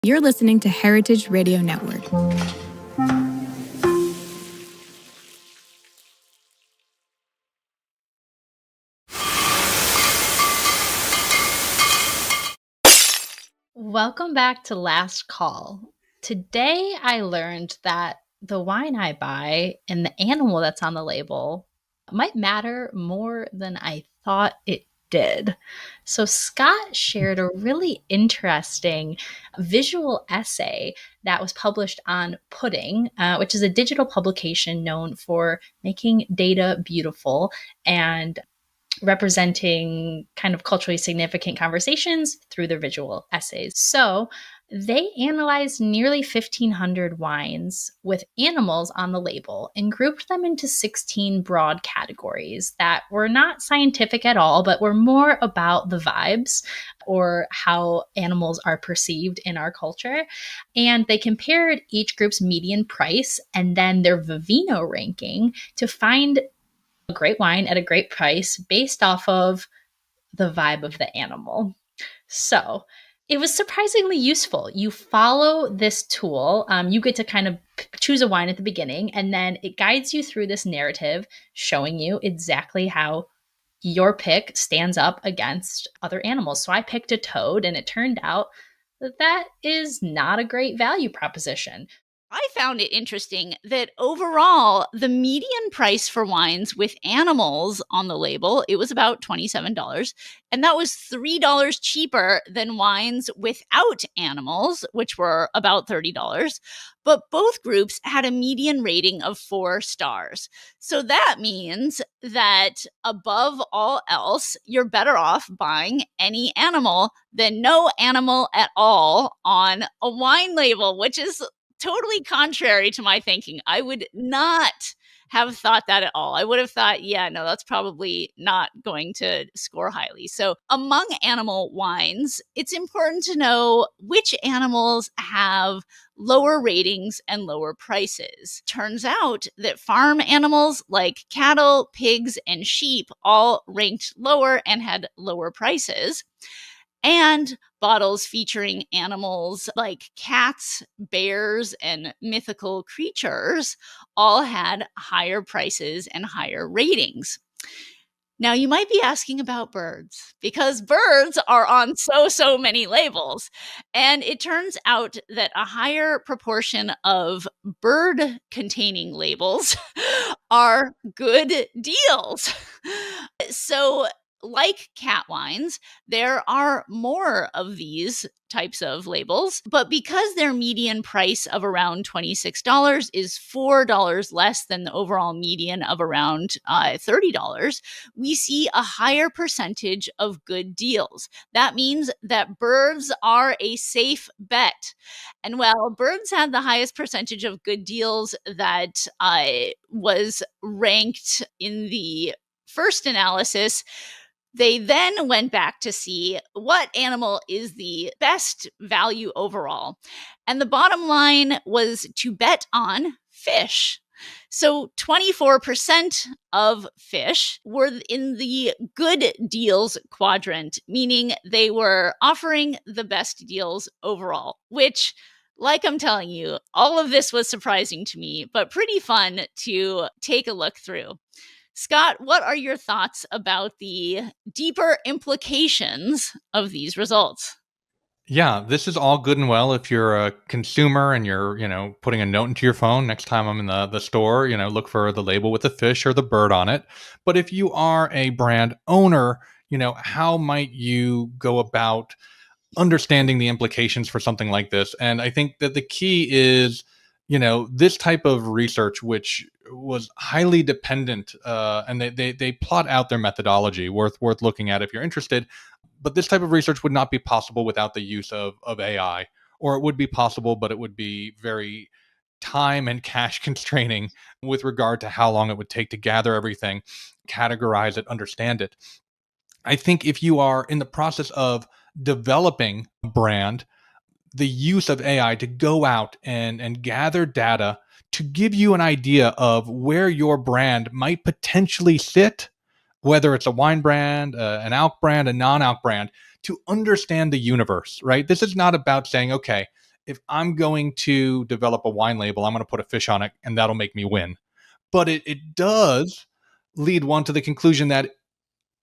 You're listening to Heritage Radio Network. Welcome back to Last Call. Today I learned that the wine I buy and the animal that's on the label might matter more than I thought it did. So Scott shared a really interesting visual essay that was published on Pudding, which is a digital publication known for making data beautiful and representing kind of culturally significant conversations through their visual essays. So they analyzed nearly 1,500 wines with animals on the label and grouped them into 16 broad categories that were not scientific at all, but were more about the vibes or how animals are perceived in our culture. And they compared each group's median price and then their Vivino ranking to find a great wine at a great price based off of the vibe of the animal. So it was surprisingly useful. You follow this tool. You get to kind of choose a wine at the beginning, and then it guides you through this narrative, showing you exactly how your pick stands up against other animals. So I picked a toad, and it turned out that that is not a great value proposition. I found it interesting that overall, the median price for wines with animals on the label, it was about $27. And that was $3 cheaper than wines without animals, which were about $30. But both groups had a median rating of 4 stars. So that means that above all else, you're better off buying any animal than no animal at all on a wine label, which is totally contrary to my thinking. I would not have thought that at all. I would have thought, yeah, no, that's probably not going to score highly. So among animal wines, it's important to know which animals have lower ratings and lower prices. Turns out that farm animals like cattle, pigs, and sheep all ranked lower and had lower prices. And bottles featuring animals like cats, bears, and mythical creatures all had higher prices and higher ratings. Now, you might be asking about birds because birds are on so many labels. And it turns out that a higher proportion of bird-containing labels are good deals. So, like cat wines, there are more of these types of labels, but because their median price of around $26 is $4 less than the overall median of around $30, we see a higher percentage of good deals. That means that birds are a safe bet. And while birds had the highest percentage of good deals that was ranked in the first analysis, they then went back to see what animal is the best value overall. And the bottom line was to bet on fish. So 24% of fish were in the good deals quadrant, meaning they were offering the best deals overall, which, like I'm telling you, all of this was surprising to me, but pretty fun to take a look through. Scott, what are your thoughts about the deeper implications of these results? Yeah, this is all good and well if you're a consumer and you're, putting a note into your phone next time I'm in the store, look for the label with the fish or the bird on it. But if you are a brand owner, how might you go about understanding the implications for something like this? And I think that the key is, this type of research, which was highly dependent, and they plot out their methodology, worth looking at if you're interested. But this type of research would not be possible without the use of AI, or it would be possible, but it would be very time and cash constraining with regard to how long it would take to gather everything, categorize it, understand it. I think if you are in the process of developing a brand, the use of AI to go out and gather data to give you an idea of where your brand might potentially sit, whether it's a wine brand, an alc brand, a non-alc brand, to understand the universe, right? This is not about saying, okay, if I'm going to develop a wine label, I'm going to put a fish on it and that'll make me win. But it does lead one to the conclusion that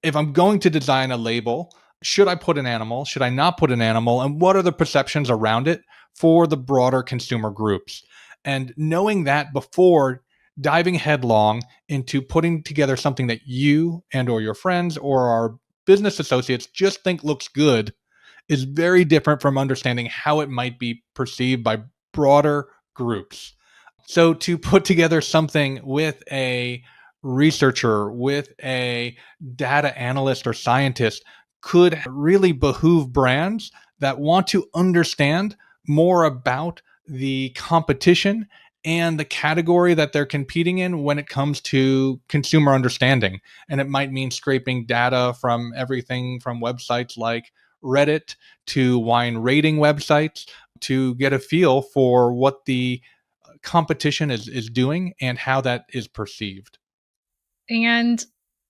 if I'm going to design a label, should I put an animal? Should I not put an animal? And what are the perceptions around it for the broader consumer groups? And knowing that before diving headlong into putting together something that you and or your friends or our business associates just think looks good is very different from understanding how it might be perceived by broader groups. So to put together something with a researcher, with a data analyst or scientist could really behoove brands that want to understand more about the competition and the category that they're competing in when it comes to consumer understanding. And it might mean scraping data from everything from websites like Reddit to wine rating websites to get a feel for what the competition is doing and how that is perceived. And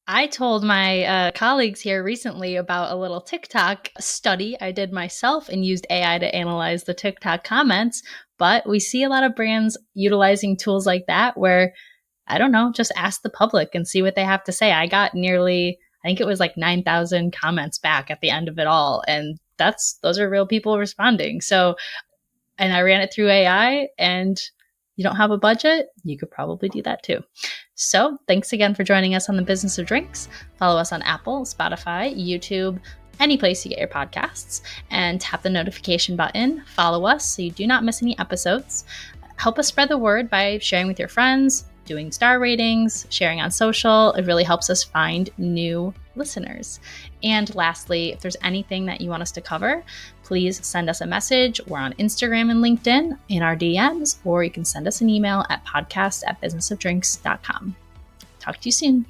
I told my colleagues here recently about a little TikTok study I did myself and used AI to analyze the TikTok comments. But we see a lot of brands utilizing tools like that where, I don't know, just ask the public and see what they have to say. I got nearly, I think it was like 9,000 comments back at the end of it all. And those are real people responding. So, and I ran it through AI, and you don't have a budget, you could probably do that too. So thanks again for joining us on the Business of Drinks. Follow us on Apple, Spotify, YouTube, any place you get your podcasts, and tap the notification button. Follow us so you do not miss any episodes. Help us spread the word by sharing with your friends, doing star ratings, sharing on social. It really helps us find new listeners. And lastly, if there's anything that you want us to cover, please send us a message. We're on Instagram and LinkedIn in our DMs, or you can send us an email at podcast@businessofdrinks.com. Talk to you soon.